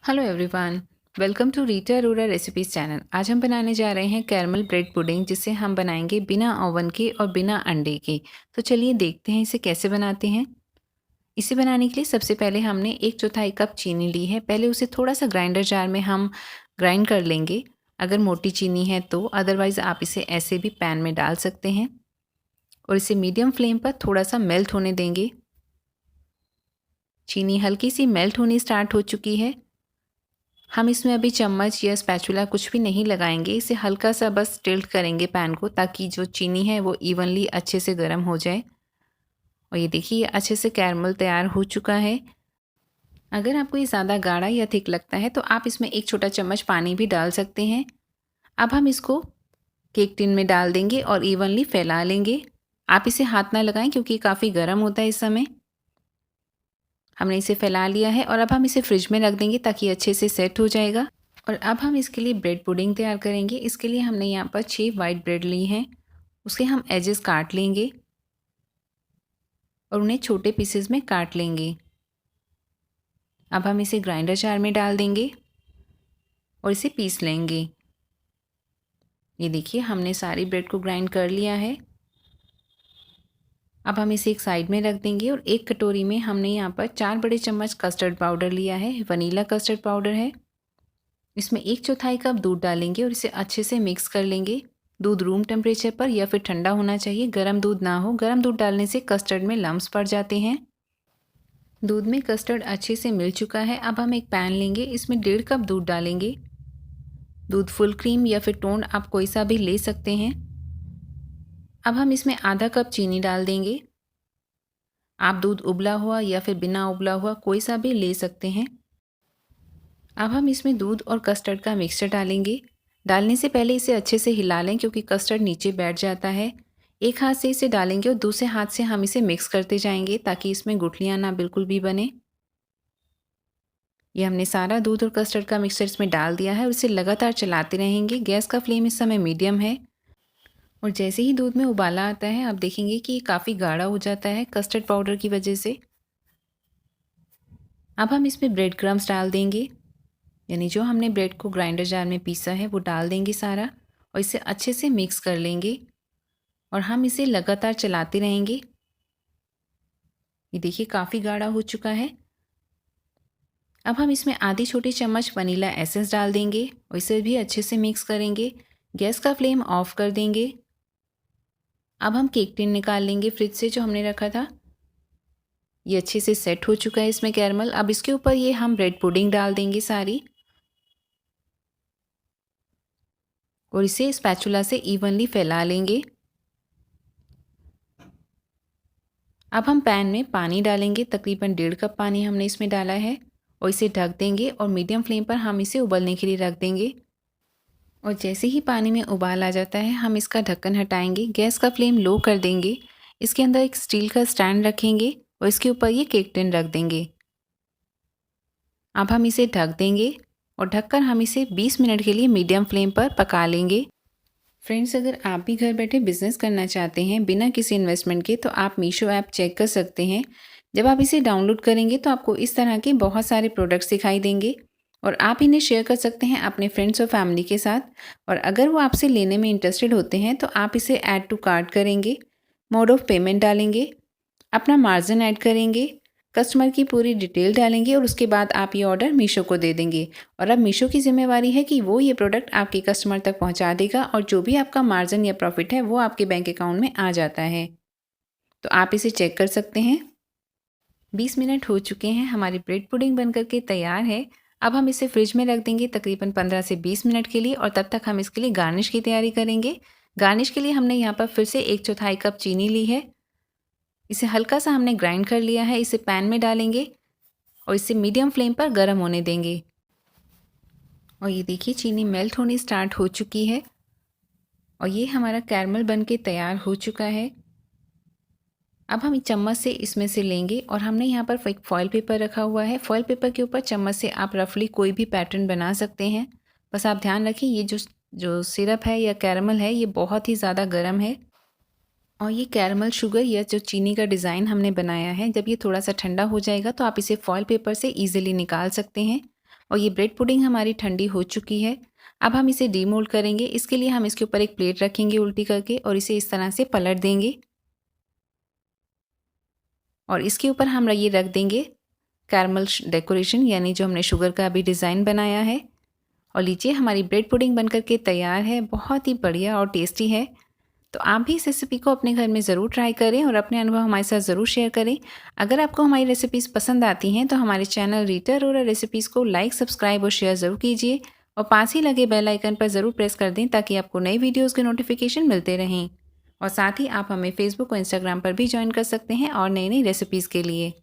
Hello everyone, welcome to Rita Arora recipes channel. आज हम बनाने जा रहे हैं कैरमल ब्रेड पुडिंग, जिसे हम बनाएंगे बिना ओवन के और बिना अंडे के। तो चलिए देखते हैं इसे कैसे बनाते हैं। इसे बनाने के लिए सबसे पहले हमने 1/4 कप चीनी ली है। पहले उसे थोड़ा सा ग्राइंडर जार में हम ग्राइंड कर लेंगे, अगर मोटी चीनी है तो। अदरवाइज़ आप इसे ऐसे भी पैन में डाल सकते हैं और इसे मीडियम फ्लेम पर थोड़ा सा मेल्ट होने देंगे। चीनी हल्की सी मेल्ट होनी स्टार्ट हो चुकी है। हम इसमें अभी चम्मच या स्पैचुला कुछ भी नहीं लगाएंगे, इसे हल्का सा बस टिल्ट करेंगे पैन को, ताकि जो चीनी है वो इवनली अच्छे से गर्म हो जाए। और ये देखिए, ये अच्छे से कैरमल तैयार हो चुका है। अगर आपको ये ज़्यादा गाढ़ा या थिक लगता है तो आप इसमें 1 छोटा चम्मच पानी भी डाल सकते हैं। अब हम इसको केक टिन में डाल देंगे और इवनली फैला लेंगे। आप इसे हाथ ना लगाएं क्योंकि काफ़ी गर्म होता है इस समय। हमने इसे फैला लिया है और अब हम इसे फ्रिज में रख देंगे ताकि अच्छे से सेट हो जाएगा। और अब हम इसके लिए ब्रेड पुडिंग तैयार करेंगे। इसके लिए हमने यहाँ पर 6 वाइट ब्रेड ली हैं। उसके हम एजेस काट लेंगे और उन्हें छोटे पीसेस में काट लेंगे। अब हम इसे ग्राइंडर जार में डाल देंगे और इसे पीस लेंगे। ये देखिए, हमने सारी ब्रेड को ग्राइंड कर लिया है। अब हम इसे एक साइड में रख देंगे और एक कटोरी में हमने यहाँ पर 4 बड़े चम्मच कस्टर्ड पाउडर लिया है। वनीला कस्टर्ड पाउडर है। इसमें 1/4 कप दूध डालेंगे और इसे अच्छे से मिक्स कर लेंगे। दूध रूम टेम्परेचर पर या फिर ठंडा होना चाहिए, गर्म दूध ना हो। गर्म दूध डालने से कस्टर्ड में लम्स पड़ जाते हैं। दूध में कस्टर्ड अच्छे से मिल चुका है। अब हम एक पैन लेंगे, इसमें 1.5 कप दूध डालेंगे। दूध फुल क्रीम या फिर टोंड आप कोई सा भी ले सकते हैं। अब हम इसमें आधा कप चीनी डाल देंगे। आप दूध उबला हुआ या फिर बिना उबला हुआ कोई सा भी ले सकते हैं। अब हम इसमें दूध और कस्टर्ड का मिक्सचर डालेंगे। डालने से पहले इसे अच्छे से हिला लें क्योंकि कस्टर्ड नीचे बैठ जाता है। एक हाथ से इसे डालेंगे और दूसरे हाथ से हम इसे मिक्स करते जाएंगे ताकि इसमें गुठलियाँ ना बिल्कुल भी बने। ये हमने सारा दूध और कस्टर्ड का मिक्सचर इसमें डाल दिया है और इसे लगातार चलाते रहेंगे। गैस का फ्लेम इस समय मीडियम है। और जैसे ही दूध में उबाला आता है आप देखेंगे कि ये काफ़ी गाढ़ा हो जाता है कस्टर्ड पाउडर की वजह से। अब हम इसमें ब्रेड क्रम्स डाल देंगे, यानी जो हमने ब्रेड को ग्राइंडर जार में पीसा है वो डाल देंगे सारा और इसे अच्छे से मिक्स कर लेंगे और हम इसे लगातार चलाते रहेंगे। ये देखिए, काफ़ी गाढ़ा हो चुका है। अब हम इसमें आधी छोटी चम्मच वनीला एसेंस डाल देंगे और इसे भी अच्छे से मिक्स करेंगे। गैस का फ्लेम ऑफ कर देंगे। अब हम केक टिन निकाल लेंगे फ्रिज से, जो हमने रखा था। ये अच्छे से सेट हो चुका है इसमें कैरमल। अब इसके ऊपर ये हम ब्रेड पुडिंग डाल देंगे सारी और इसे स्पैचुला से इवनली फैला लेंगे। अब हम पैन में पानी डालेंगे, तकरीबन 1.5 कप पानी हमने इसमें डाला है और इसे ढक देंगे और मीडियम फ्लेम पर हम इसे उबलने के लिए रख देंगे। और जैसे ही पानी में उबाल आ जाता है हम इसका ढक्कन हटाएंगे, गैस का फ्लेम लो कर देंगे। इसके अंदर एक स्टील का स्टैंड रखेंगे और इसके ऊपर ये केक टिन रख देंगे। अब हम इसे ढक देंगे और ढककर हम इसे 20 मिनट के लिए मीडियम फ्लेम पर पका लेंगे। फ्रेंड्स, अगर आप भी घर बैठे बिजनेस करना चाहते हैं बिना किसी इन्वेस्टमेंट के, तो आप मीशो ऐप चेक कर सकते हैं। जब आप इसे डाउनलोड करेंगे तो आपको इस तरह के बहुत सारे प्रोडक्ट्स दिखाई देंगे और आप इन्हें शेयर कर सकते हैं अपने फ्रेंड्स और फैमिली के साथ। और अगर वो आपसे लेने में इंटरेस्टेड होते हैं तो आप इसे ऐड टू कार्ट करेंगे, मोड ऑफ पेमेंट डालेंगे, अपना मार्जिन ऐड करेंगे, कस्टमर की पूरी डिटेल डालेंगे और उसके बाद आप ये ऑर्डर मीशो को दे देंगे। और अब मीशो की जिम्मेवारी है कि वो ये प्रोडक्ट आपके कस्टमर तक पहुंचा देगा और जो भी आपका मार्जिन या प्रॉफिट है वो आपके बैंक अकाउंट में आ जाता है। तो आप इसे चेक कर सकते हैं। 20 मिनट हो चुके हैं, हमारी ब्रेड पुडिंग बनकर के तैयार है। अब हम इसे फ्रिज में रख देंगे तकरीबन 15 से 20 मिनट के लिए और तब तक हम इसके लिए गार्निश की तैयारी करेंगे। गार्निश के लिए हमने यहाँ पर फिर से 1/4 कप चीनी ली है। इसे हल्का सा हमने ग्राइंड कर लिया है। इसे पैन में डालेंगे और इसे मीडियम फ्लेम पर गर्म होने देंगे। और ये देखिए, चीनी मेल्ट होनी स्टार्ट हो चुकी है और ये हमारा कैरमल बन के तैयार हो चुका है। अब हम चम्मच से इसमें से लेंगे और हमने यहाँ पर एक फॉयल पेपर रखा हुआ है। फॉयल पेपर के ऊपर चम्मच से आप रफली कोई भी पैटर्न बना सकते हैं। बस आप ध्यान रखें, ये जो सिरप है या कैरमल है ये बहुत ही ज़्यादा गर्म है। और ये कैरमल शुगर या जो चीनी का डिज़ाइन हमने बनाया है, जब ये थोड़ा सा ठंडा हो जाएगा तो आप इसे फॉयल पेपर से ईजिली निकाल सकते हैं। और ये ब्रेड पुडिंग हमारी ठंडी हो चुकी है। अब हम इसे डीमोल्ड करेंगे। इसके लिए हम इसके ऊपर एक प्लेट रखेंगे उल्टी करके और इसे इस तरह से पलट देंगे और इसके ऊपर हम ये रख देंगे कैरमल डेकोरेशन, यानी जो हमने शुगर का अभी डिज़ाइन बनाया है। और लीजिए हमारी ब्रेड पुडिंग बनकर के तैयार है। बहुत ही बढ़िया और टेस्टी है। तो आप भी इस रेसिपी को अपने घर में ज़रूर ट्राई करें और अपने अनुभव हमारे साथ ज़रूर शेयर करें। अगर आपको हमारी रेसिपीज़ पसंद आती हैं तो हमारे चैनल रीटा अरोरा रेसिपीज़ को लाइक, सब्सक्राइब और शेयर ज़रूर कीजिए और पास ही लगे बेल आइकन पर ज़रूर प्रेस कर दें ताकि आपको नई वीडियोज़ के नोटिफिकेशन मिलते रहें। और साथ ही आप हमें फेसबुक और इंस्टाग्राम पर भी ज्वाइन कर सकते हैं और नई नई रेसिपीज़ के लिए।